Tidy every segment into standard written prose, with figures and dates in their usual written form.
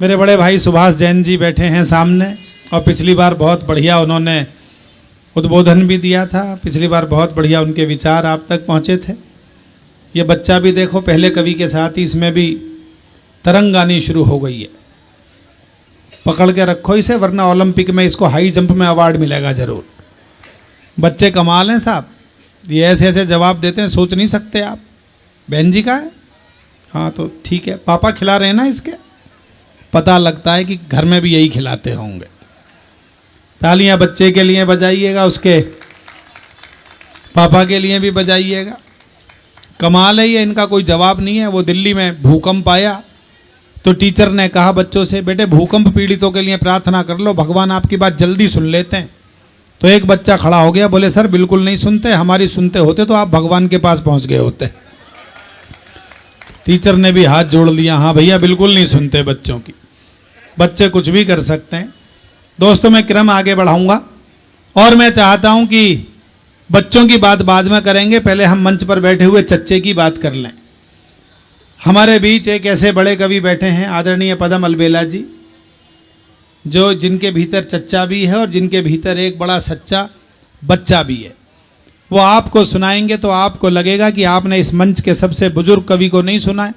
मेरे बड़े भाई सुभाष जैन जी बैठे हैं सामने, और पिछली बार बहुत बढ़िया उन्होंने उद्बोधन भी दिया था। पिछली बार बहुत बढ़िया उनके विचार आप तक पहुँचे थे। ये बच्चा भी देखो, पहले कवि के साथ ही इसमें भी तरंग आनी शुरू हो गई है। पकड़ के रखो इसे, वरना ओलंपिक में इसको हाई जंप में अवार्ड मिलेगा जरूर। बच्चे कमाल हैं साहब, ये ऐसे ऐसे जवाब देते हैं, सोच नहीं सकते आप। बहन जी का है? हाँ तो ठीक है, पापा खिला रहे हैं ना इसके। पता लगता है कि घर में भी यही खिलाते होंगे। तालियां बच्चे के लिए बजाइएगा, उसके पापा के लिए भी बजाइएगा। कमाल है ये, इनका कोई जवाब नहीं है। वो दिल्ली में भूकंप आया तो टीचर ने कहा बच्चों से, बेटे भूकंप पीड़ितों के लिए प्रार्थना कर लो, भगवान आपकी बात जल्दी सुन लेते हैं। तो एक बच्चा खड़ा हो गया, बोले सर बिल्कुल नहीं सुनते, हमारी सुनते होते तो आप भगवान के पास पहुंच गए होते। टीचर ने भी हाथ जोड़ लिया, हाँ भैया बिल्कुल नहीं सुनते बच्चों की। बच्चे कुछ भी कर सकते हैं। दोस्तों मैं क्रम आगे बढ़ाऊंगा, और मैं चाहता हूं कि बच्चों की बात बाद में करेंगे, पहले हम मंच पर बैठे हुए चच्चे की बात कर लें। हमारे बीच एक ऐसे बड़े कवि बैठे हैं, आदरणीय पदम अलबेला जी, जो जिनके भीतर चच्चा भी है और जिनके भीतर एक बड़ा सच्चा बच्चा भी है। वो आपको सुनाएंगे तो आपको लगेगा कि आपने इस मंच के सबसे बुजुर्ग कवि को नहीं सुना है,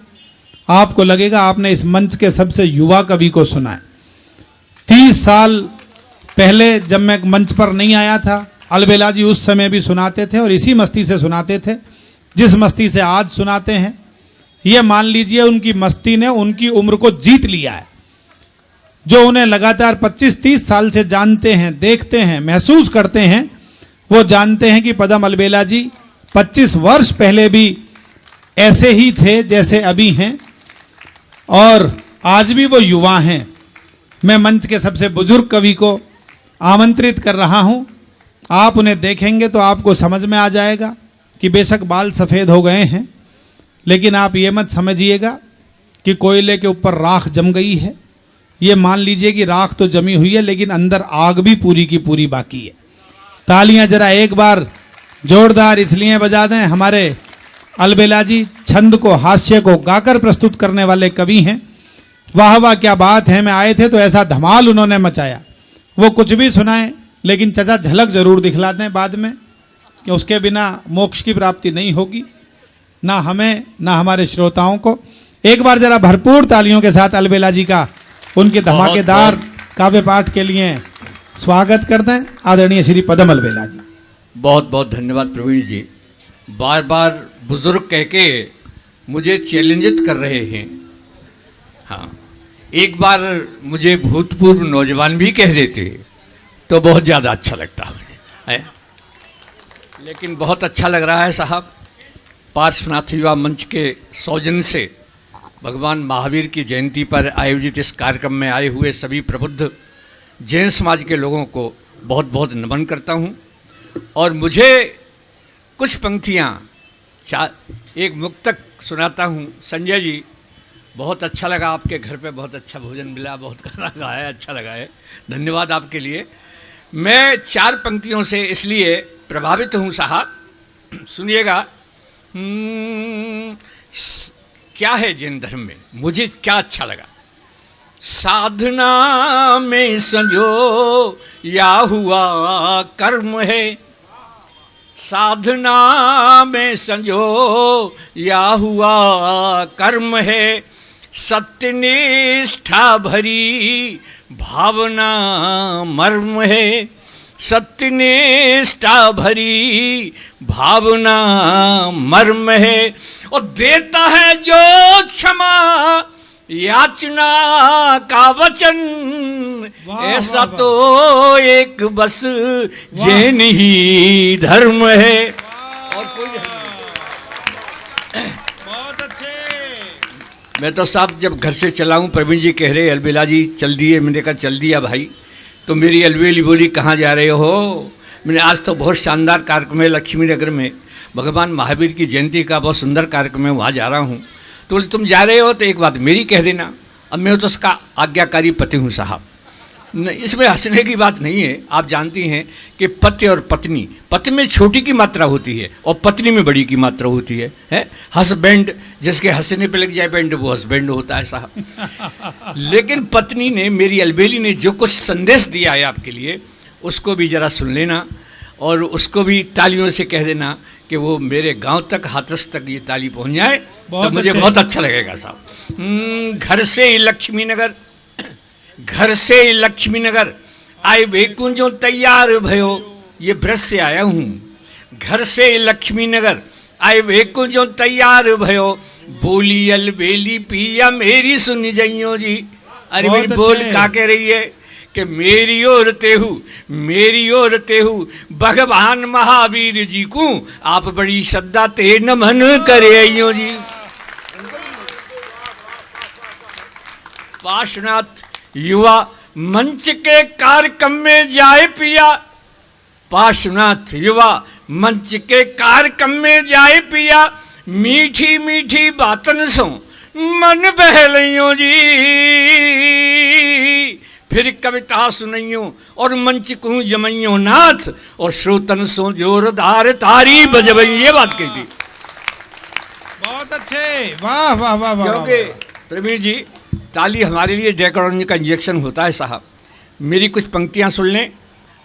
आपको लगेगा आपने इस मंच के सबसे युवा कवि को सुना है। 30 साल पहले जब मैं मंच पर नहीं आया था, अलबेला जी उस समय भी सुनाते थे और इसी मस्ती से सुनाते थे जिस मस्ती से आज सुनाते हैं। ये मान लीजिए उनकी मस्ती ने उनकी उम्र को जीत लिया है। जो उन्हें लगातार 25-30 साल से जानते हैं, देखते हैं, महसूस करते हैं, वो जानते हैं कि पदम अलबेला जी 25 वर्ष पहले भी ऐसे ही थे जैसे अभी हैं, और आज भी वो युवा हैं। मैं मंच के सबसे बुजुर्ग कवि को आमंत्रित कर रहा हूं। आप उन्हें देखेंगे तो आपको समझ में आ जाएगा कि बेशक बाल सफ़ेद हो गए हैं, लेकिन आप ये मत समझिएगा कि कोयले के ऊपर राख जम गई है। ये मान लीजिए कि राख तो जमी हुई है, लेकिन अंदर आग भी पूरी की पूरी बाकी है। तालियां जरा एक बार जोरदार इसलिए बजा दें, हमारे अलबेला जी छंद को, हास्य को गाकर प्रस्तुत करने वाले कवि हैं। वाह वाह क्या बात है। मैं आए थे तो ऐसा धमाल उन्होंने मचाया। वो कुछ भी सुनाएं, लेकिन चचा झलक जरूर दिखला दें बाद में, कि उसके बिना मोक्ष की प्राप्ति नहीं होगी, ना हमें ना हमारे श्रोताओं को। एक बार जरा भरपूर तालियों के साथ अलबेला जी का उनके धमाकेदार काव्य पाठ के लिए स्वागत कर दें, आदरणीय श्री पदम अलबेला जी। बहुत बहुत धन्यवाद प्रवीण जी। बार बार बुजुर्ग कह के मुझे चैलेंजित कर रहे हैं। हाँ, एक बार मुझे भूतपूर्व नौजवान भी कह देते तो बहुत ज़्यादा अच्छा लगता है। लेकिन बहुत अच्छा लग रहा है साहब, पार्श्वनाथ युवा मंच के सौजन्य से भगवान महावीर की जयंती पर आयोजित इस कार्यक्रम में आए हुए सभी प्रबुद्ध जैन समाज के लोगों को बहुत बहुत नमन करता हूँ। और मुझे कुछ पंक्तियाँ, एक मुक्तक सुनाता हूँ। संजय जी, बहुत अच्छा लगा, आपके घर पे बहुत अच्छा भोजन मिला, बहुत खाना खाया, अच्छा लगा है, धन्यवाद आपके लिए। मैं 4 पंक्तियों से इसलिए प्रभावित हूँ साहब, सुनिएगा। क्या है जैन धर्म में, मुझे क्या अच्छा लगा। साधना में संजो या हुआ कर्म है, साधना में संजो या हुआ कर्म है, सत्यनिष्ठा भरी भावना मर्म है, सत्यनिष्ठा भरी भावना मर्म है। और देता है जो क्षमा याचना का वचन, ऐसा तो एक बस जैन ही धर्म है। और कोई बहुत अच्छे। मैं तो साहब जब घर से चला हूँ, प्रवीण जी कह रहे अलबेला जी चल दिए, मैंने कहा चल दिया भाई। तो मेरी अलबेली बोली कहाँ जा रहे हो? मैंने आज तो बहुत शानदार कार्यक्रम है लक्ष्मी नगर में, भगवान महावीर की जयंती का बहुत सुंदर कार्यक्रम है, वहाँ जा रहा हूँ। तो तुम जा रहे हो तो एक बात मेरी कह देना। अब मैं तो उसका आज्ञाकारी पति हूँ साहब। इसमें हंसने की बात नहीं है। आप जानती हैं कि पति और पत्नी, पति में छोटी की मात्रा होती है और पत्नी में बड़ी की मात्रा होती है? हस्बैंड, जिसके हंसने पे लग जाए बैंड, वो हस्बैंड होता है साहब। लेकिन पत्नी ने, मेरी अलबेली ने जो कुछ संदेश दिया है आपके लिए, उसको भी जरा सुन लेना और उसको भी तालियों से कह देना कि वो मेरे गांव तक, हाथरस तक ये ताली पहुंच जाए तो मुझे बहुत अच्छा लगेगा साहब। घर से लक्ष्मी नगर, घर से लक्ष्मी नगर आए बेकुंजो तैयार भयो, ये ब्रज से आया हूँ। घर से लक्ष्मी नगर आए बेकुंजो तैयार भयो, बोली अलबेली पिया मेरी सुन जइयो जी। अरे मेरी बोल का कह रही है कि मेरी ओर तेहू, मेरी ओर तेहू भगवान महावीर जी को आप बड़ी श्रद्धा ते नमन करे आइयो जी। पार्श्वनाथ युवा मंच के कार्यक्रम में जाए पिया, पार्श्वनाथ युवा मंच के कार्यक्रम में जाए पिया, मीठी मीठी बातन सो मन बहलियो जी। फिर कविता सुनियो और मंच को जमइयो नाथ, और श्रोतन सो जोरदार तारी बजबई। ये बात कही थी। बहुत अच्छे, वाह वाह वाह वाह। क्योंकि प्रवीण जी, ताली हमारे लिए डेकोरेशन का इंजेक्शन होता है साहब। मेरी कुछ पंक्तियां सुन लें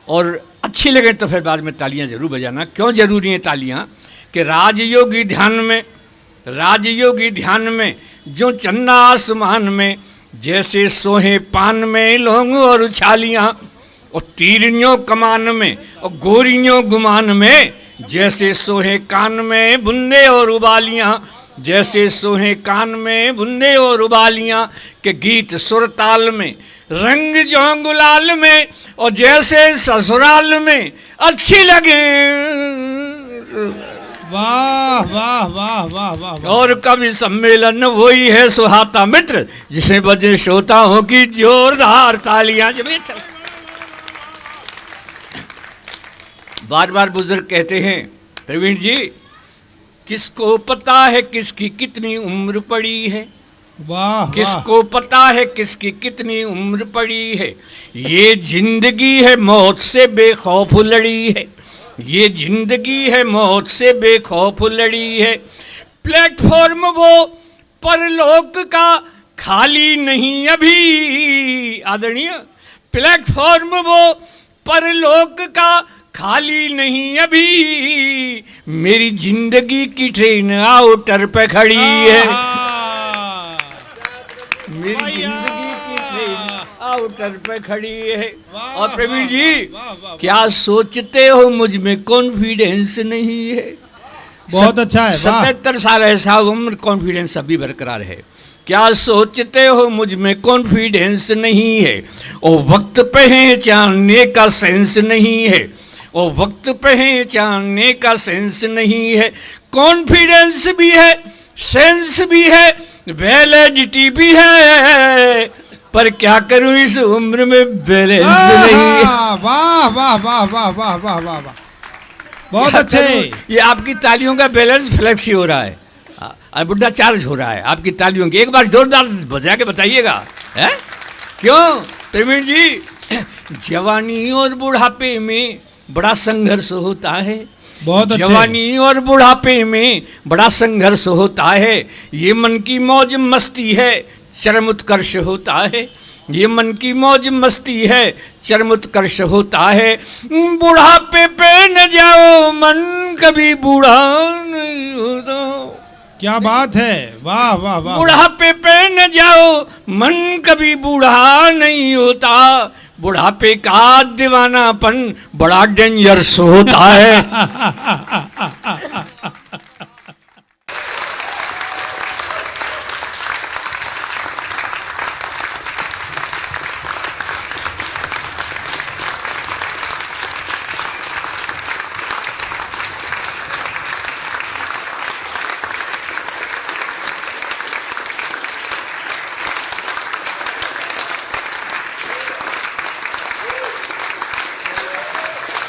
और अच्छी लगे तो फिर बाद में तालियां जरूर बजाना। क्यों जरूरी हैं तालियां? कि राजयोगी ध्यान में, राजयोगी ध्यान में जो चन्ना आसमान में, जैसे सोहे पान में लौंग और उछालियां, और तीरनियों कमान में और गोरियों गुमान में, जैसे सोहे कान में बुंदे और उबालियां, जैसे सोहे कान में बुंदे और उबालियां, के गीत सुर ताल में रंग जो गुलाल में, और जैसे ससुराल में अच्छी लगे। वाह वाह वाह वाह वाह। और कवि सम्मेलन वही है सुहाता मित्र, जिसे बजे श्रोताओं की जोरदार तालियां। बार बार बुजुर्ग कहते हैं प्रवीण जी, किसको पता है किसकी कितनी उम्र पड़ी है, वाह, किसको पता है किसकी कितनी उम्र पड़ी है। ये जिंदगी है मौत से बेखौफ लड़ी है, ये जिंदगी है मौत से बेखौफ लड़ी है। प्लेटफॉर्म वो परलोक का खाली नहीं अभी, आदरणीय, प्लेटफॉर्म वो परलोक का खाली नहीं अभी, मेरी जिंदगी की ट्रेन आउटर पे खड़ी है, मेरी जिंदगी की ट्रेन आउटर पे खड़ी है। और प्रवीण जी, क्या सोचते हो मुझ में कॉन्फिडेंस नहीं है? बहुत अच्छा है। 77 साल ऐसा उम्र, कॉन्फिडेंस अभी बरकरार है। क्या सोचते हो मुझ में कॉन्फिडेंस नहीं है? और वक्त पहचानने का सेंस नहीं है, और वक्त पहचानने का सेंस नहीं है। कॉन्फिडेंस भी है, सेंस भी है, वैलिडिटी भी है, पर क्या करूं इस उम्र में बैलेंस नहीं है। वाह वाह वाह वाह वाह वाह वाह वाह, बहुत अच्छे। ये आपकी तालियों का बैलेंस फ्लेक्स ही हो रहा है, बुढ़ा चार्ज हो रहा है आपकी तालियों की। एक बार जोरदार बजा के बताइएगा, है क्यों प्रवीण जी? जवानी और बुढ़ापे में बड़ा संघर्ष होता है, बहुत अच्छे। जवानी और बुढ़ापे में बड़ा संघर्ष होता है। ये मन की मौज मस्ती है, चरम उत्कर्ष होता है। ये मन की मौज मस्ती है, चरम उत्कर्ष होता है। बुढ़ापे पे न जाओ, मन कभी बूढ़ा नहीं होता। क्या बात है, वाह वाह वाह। बुढ़ापे पे न जाओ, मन कभी बूढ़ा नहीं होता। बुढ़ापे का दीवानापन बड़ा डेंजरस होता है।